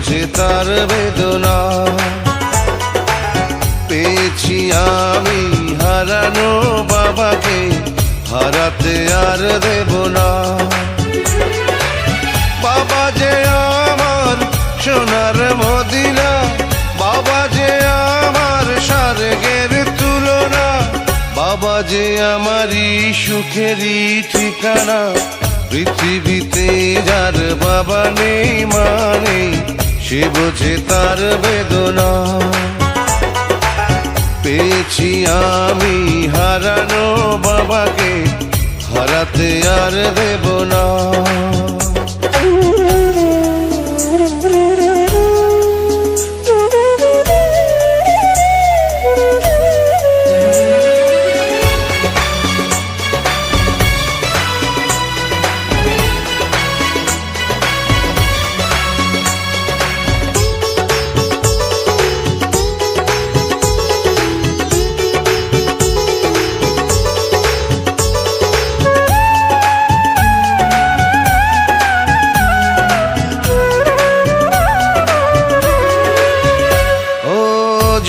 বোঝে তার বেদনা। পেয়েছি আমি হারানো বাবাকে, হারাতে আর দেব না। বাবা যে আমার সোনার মদিনা, বাবা যে আমার স্বর্গের তুলনা, বাবা যে আমারই সুখেরই ঠিকানা। পৃথিবীতে যার বাবা নেই মানে, সে বোঝে তার বেদনা। পেয়েছি আমি হারানো বাবাকে, হারাতে আর দেব না।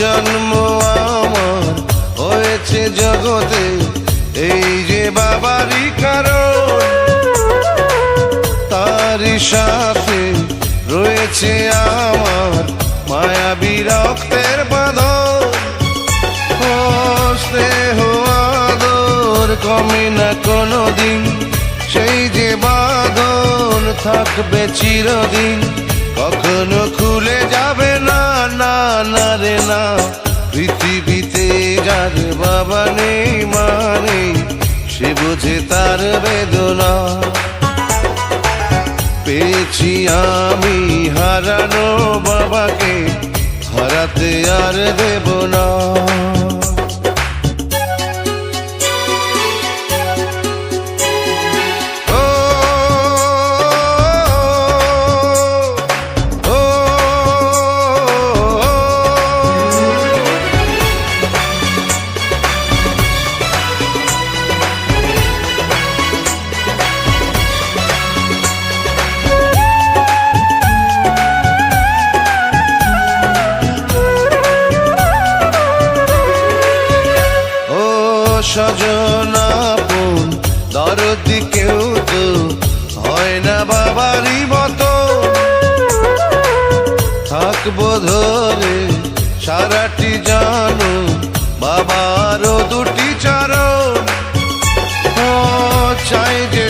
জন্ম আমার হয়েছে জগতে, এই যে বাবারই কারণ। তারই সাথে রয়েছে আমার মায়াবী রক্তের বাঁধন। ও স্নেহ আদর কমে না কোনোদিন, সেই যে বাঁধন থাকবে চিরদিন। কখনো খুলে যাবে না, না না রে না। পৃথিবীতে যার বাবা নেই মানে, সে বোঝে তার বেদনা। পেয়েছি আমি হারানো বাবাকে, হারাতে আর দেব না। স্বজন আপন দরদি কেউ তো হয় না বাবারই মতো। থাকবো ধরে সারাটি জানো বাবারও দুটি চরণ। ও চাই যে